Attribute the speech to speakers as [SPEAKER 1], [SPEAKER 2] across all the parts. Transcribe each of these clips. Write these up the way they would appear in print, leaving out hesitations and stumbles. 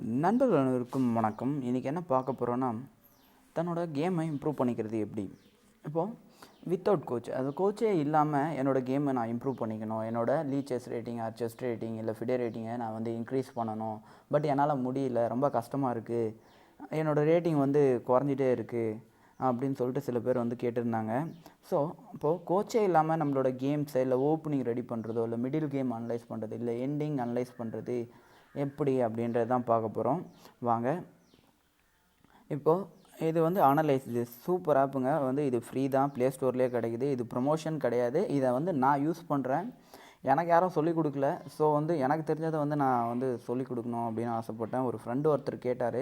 [SPEAKER 1] நண்பர்கள் அனைவருக்கும் வணக்கம். இன்றைக்கி என்ன பார்க்க போகிறோன்னா, தன்னோட கேமை இம்ப்ரூவ் பண்ணிக்கிறது எப்படி. இப்போது வித்தவுட் கோச், அது கோச்சே இல்லாமல் என்னோடய கேமை நான் இம்ப்ரூவ் பண்ணிக்கணும், என்னோடய செஸ் ரேட்டிங் செஸ் ரேட்டிங் இல்லை ஃபிடே ரேட்டிங்கை நான் வந்து இன்க்ரீஸ் பண்ணணும். பட் என்னால் முடியல, ரொம்ப கஷ்டமாக இருக்குது, என்னோடய ரேட்டிங் வந்து குறைஞ்சிட்டே இருக்குது அப்படின்னு சொல்லிட்டு சில பேர் வந்து கேட்டிருந்தாங்க. ஸோ இப்போது கோச்சே இல்லாமல் நம்மளோட கேம்ஸை இல்லை ஓப்பனிங் ரெடி பண்ணுறதோ இல்லை மிடில் கேம் அனலைஸ் பண்ணுறது இல்லை எண்டிங் அனலைஸ் பண்ணுறது எப்படி அப்படின்றது தான் பார்க்க போகிறோம். வாங்க. இப்போது இது வந்து அனலைஸ், இது சூப்பர் ஆப்புங்க. வந்து இது ஃப்ரீ தான், ப்ளே ஸ்டோர்லேயே கிடைக்குது. இது ப்ரொமோஷன் கிடையாது. இதை வந்து நான் யூஸ் பண்ணுறேன், எனக்கு யாரும் சொல்லிக் கொடுக்கல. ஸோ வந்து எனக்கு தெரிஞ்சதை வந்து நான் வந்து சொல்லிக் கொடுக்கணும் அப்படின்னு ஆசைப்பட்டேன். ஒரு ஃப்ரெண்டு ஒருத்தர் கேட்டார்,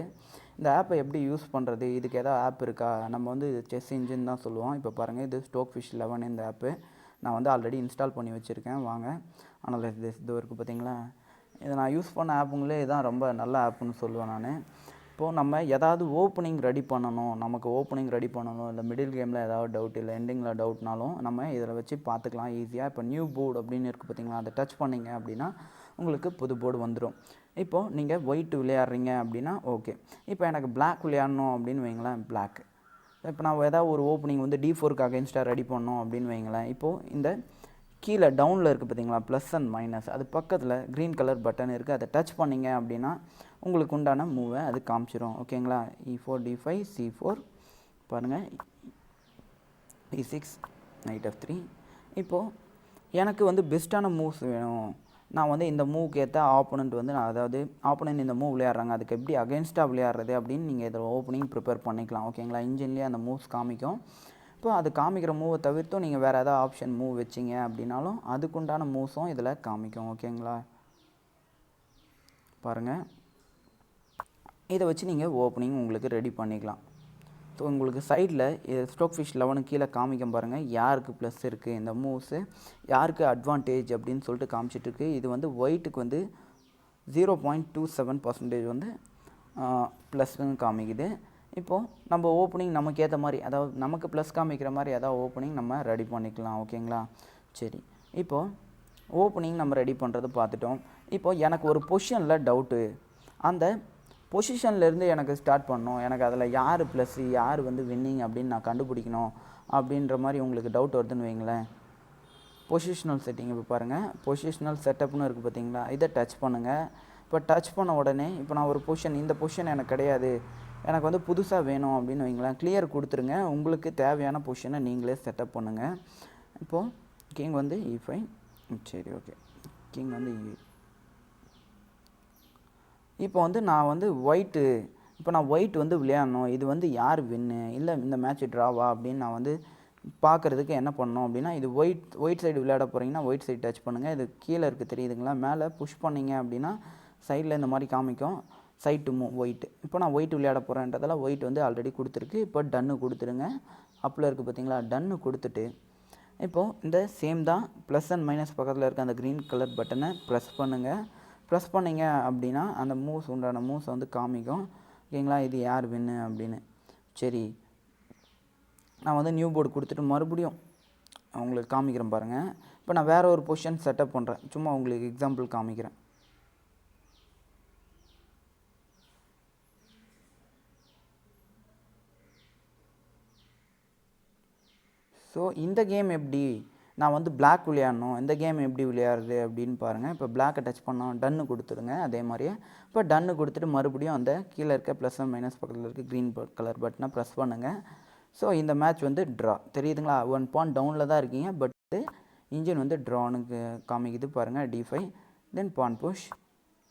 [SPEAKER 1] இந்த ஆப்பை எப்படி யூஸ் பண்ணுறது, இதுக்கு ஏதாவது ஆப் இருக்கா. நம்ம வந்து செஸ் இன்ஜின் தான் சொல்லுவோம். இப்போ பாருங்கள், இது ஸ்டோக்ஃபிஷ் 11 இந்த ஆப்பு நான் வந்து ஆல்ரெடி இன்ஸ்டால் பண்ணி வச்சுருக்கேன். வாங்க, அனலைஸ் திஸ் இது இருக்குது பார்த்தீங்களா. இதை நான் யூஸ் பண்ண ஆப்புங்களே இதுதான் ரொம்ப நல்ல ஆப்புன்னு சொல்லுவேன் நான். இப்போது நம்ம ஏதாவது ஓப்பனிங் ரெடி பண்ணணும், நமக்கு ஓப்பனிங் ரெடி பண்ணணும் இல்லை மிடில் கேமில் ஏதாவது டவுட் இல்லை எண்டிங்கில் டவுட்னாலும் நம்ம இதில் வச்சு பார்த்துக்கலாம் ஈஸியாக. இப்போ நியூ போர்டு அப்படின்னு இருக்குது பார்த்தீங்களா, அதை டச் பண்ணிங்க அப்படின்னா உங்களுக்கு புது போர்டு வந்துடும். இப்போது நீங்கள் ஒயிட் விளையாடுறீங்க அப்படின்னா ஓகே. இப்போ எனக்கு பிளாக் விளையாடணும் அப்படின்னு வைங்களேன், பிளாக். இப்போ நான் ஏதாவது ஒரு ஓப்பனிங் வந்து D4க்கு அகென்ஸ்டாக ரெடி பண்ணோம் அப்படின்னு வைங்களேன். இப்போது இந்த கீழே டவுனில் இருக்குது பார்த்தீங்களா, ப்ளஸ் அண்ட் மைனஸ், அது பக்கத்தில் க்ரீன் கலர் பட்டன் இருக்குது. அதை டச் பண்ணிங்க அப்படின்னா உங்களுக்கு உண்டான மூவை அது காமிச்சிடும். ஓகேங்களா. E4 D5 C4 பாருங்கள், E6 Knight F3. இப்போது எனக்கு வந்து பெஸ்ட்டான மூவ்ஸ் வேணும், நான் வந்து இந்த மூவுக்கு ஏற்ற ஆப்போனண்ட் வந்து நான், அதாவது ஆப்போனண்ட் இந்த மூவ் விளையாடுறாங்க, அதுக்கு எப்படி அகென்ஸ்டாக விளையாடுறது அப்படின்னு நீங்கள் இதில் ஓப்பனிங் ப்ரிப்பேர் பண்ணிக்கலாம். ஓகேங்களா. இன்ஜின்லேயே அந்த மூவ்ஸ் காமிக்கும். இப்போ அது காமிக்கிற மூவை தவிர்த்தும் நீங்கள் வேறு ஏதாவது ஆப்ஷன் மூவ் வச்சிங்க அப்படின்னாலும் அதுக்குண்டான மூவ்ஸும் இதில் காமிக்கும். ஓகேங்களா. பாருங்கள், இதை வச்சு நீங்கள் ஓப்பனிங் உங்களுக்கு ரெடி பண்ணிக்கலாம். ஸோ உங்களுக்கு சைடில் ஸ்டோக்ஃபிஷ் 11 கீழே காமிக்கும் பாருங்கள், யாருக்கு ப்ளஸ் இருக்குது, இந்த மூவ்ஸு யாருக்கு அட்வான்டேஜ் அப்படின்னு சொல்லிட்டு காமிச்சிட்ருக்கு. இது வந்து ஒயிட்டுக்கு வந்து 0.27% வந்து ப்ளஸ்ன்னு காமிக்குது. இப்போது நம்ம ஓப்பனிங் நமக்கு ஏற்ற மாதிரி, அதாவது நமக்கு ப்ளஸ் காமிக்கிற மாதிரி ஏதாவது ஓப்பனிங் நம்ம ரெடி பண்ணிக்கலாம். ஓகேங்களா. சரி, இப்போது ஓப்பனிங் நம்ம ரெடி பண்ணுறது பார்த்துட்டோம். இப்போது எனக்கு ஒரு பொசிஷனில் டவுட்டு, அந்த பொசிஷன்லேருந்து எனக்கு ஸ்டார்ட் பண்ணணும், எனக்கு அதில் யார் ப்ளஸ்ஸு யார் வந்து வின்னிங் அப்படின்னு நான் கண்டுபிடிக்கணும் அப்படின்ற மாதிரி உங்களுக்கு டவுட் வருதுன்னு வைங்களேன். பொசிஷனல் செட்டிங் இப்போ பாருங்கள், பொசிஷனல் செட்டப்னு இருக்குது பார்த்தீங்களா, இதை டச் பண்ணுங்கள். இப்போ டச் பண்ண உடனே இப்போ நான் ஒரு பொசிஷன், இந்த பொசிஷன் எனக்கு கிடையாது, எனக்கு வந்து புதுசாக வேணும் அப்படின்னு வைங்களேன், கிளியர் கொடுத்துருங்க. உங்களுக்கு தேவையான பொசிஷனை நீங்களே செட்டப் பண்ணுங்கள். இப்போது கிங் வந்து E5. சரி, ஓகே. கிங் வந்து E8. இப்போ வந்து நான் வந்து ஒயிட்டு, இப்போ நான் ஒயிட் வந்து விளையாடணும், இது வந்து யார் வின்னு இல்லை இந்த மேட்ச் ட்ராவா அப்படின்னு நான் வந்து பார்க்குறதுக்கு என்ன பண்ணணும் அப்படின்னா, இது ஒயிட் சைடு விளையாட போகிறீங்கன்னா ஒயிட் சைடு டச் பண்ணுங்கள். இது கீழே இருக்குது தெரியுதுங்களா, மேலே புஷ் பண்ணிங்க அப்படின்னா சைடில் இந்த மாதிரி காமிக்கும், சைட் டு மூவ் ஒயிட். இப்போ நான் ஒயிட் விளையாட போகிறேன்றதால ஒயிட் வந்து ஆல்ரெடி கொடுத்துருக்கு. இப்போ டன்னு கொடுத்துருங்க. அப்பில் இருக்குது பார்த்தீங்களா, டன்னு கொடுத்துட்டு இப்போது இந்த சேம் தான் ப்ளஸ் அண்ட் மைனஸ் பக்கத்தில் இருக்க அந்த க்ரீன் கலர் பட்டனை ப்ரெஸ் பண்ணுங்கள். ப்ரெஸ் பண்ணிங்க அப்படின்னா அந்த மூவ்ஸ் உண்டான மூவ்ஸை வந்து காமிக்கும். ஓகேங்களா. இது யார் வின்னு அப்படின்னு. சரி, நான் வந்து நியூ போர்டு கொடுத்துட்டு மறுபடியும் உங்களுக்கு காமிக்கிறேன் பாருங்கள். இப்போ நான் வேறு ஒரு பொசிஷன் செட்டப் பண்ணுறேன், சும்மா உங்களுக்கு எக்ஸாம்பிள் காமிக்கிறேன். ஸோ இந்த கேம் எப்படி நான் வந்து பிளாக் விளையாடணும், இந்த கேம் எப்படி விளையாடுறது அப்படின்னு பாருங்கள். இப்போ பிளாக்கை டச் பண்ணோம், டன்னு கொடுத்துருங்க. அதே மாதிரியே இப்போ டன்னு கொடுத்துட்டு மறுபடியும் அந்த கீழே இருக்க ப்ளஸ் அண்ட் மைனஸ் பக்கத்தில் இருக்க க்ரீன் கலர் பட்டனை ப்ரெஸ் பண்ணுங்கள். ஸோ இந்த மேட்ச் வந்து ட்ரா தெரியுதுங்களா, 1 பாயிண்ட் டவுனில் தான் இருக்கீங்க, பட் இன்ஜின் வந்து ட்ரானுக்கு காமிக்குது பாருங்கள். D5 then pawn push.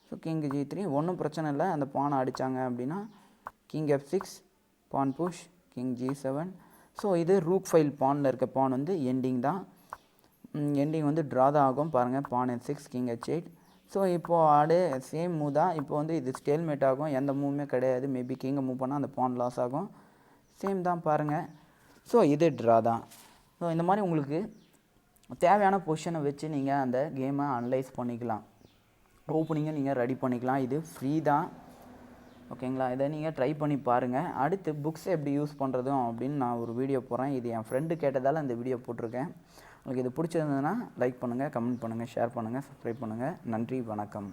[SPEAKER 1] So king G3 ஒன்றும் பிரச்சனை இல்லை, அந்த பானை அடித்தாங்க அப்படின்னா king F6 pawn push, king G7. So இது ரூக் ஃபைல் பானில் இருக்க பான் வந்து எண்டிங் தான், எண்டிங் வந்து ட்ரா தான் ஆகும் பாருங்கள். பான் F6 கிங் H8. ஸோ இப்போது ஆடு சேம் மூவ் தான். இப்போ வந்து இது ஸ்டேல்மேட் ஆகும், எந்த மூவுமே கிடையாது. மேபி கிங்கை மூவ் பண்ணால் அந்த பான் லாஸ் ஆகும், சேம் தான் பாருங்கள். ஸோ இது ட்ரா தான். ஸோ இந்த மாதிரி உங்களுக்கு தேவையான பொசிஷனை வச்சு நீங்கள் அந்த கேமை அனலைஸ் பண்ணிக்கலாம், ஓப்பனிங்கை நீங்கள் ரெடி பண்ணிக்கலாம். இது ஃப்ரீ தான். ஓகேங்களா. இதை நீங்கள் ட்ரை பண்ணி பாருங்கள். அடுத்து புக்ஸ் எப்படி யூஸ் பண்ணுறதும் அப்படின்னு நான் ஒரு வீடியோ போடுறேன். இது என் ஃப்ரெண்டு கேட்டதால் இந்த வீடியோ போட்டிருக்கேன். உங்களுக்கு இது பிடிச்சிருந்ததுன்னா லைக் பண்ணுங்கள், கமெண்ட் பண்ணுங்கள், ஷேர் பண்ணுங்கள், சப்ஸ்கிரைப் பண்ணுங்கள். நன்றி, வணக்கம்.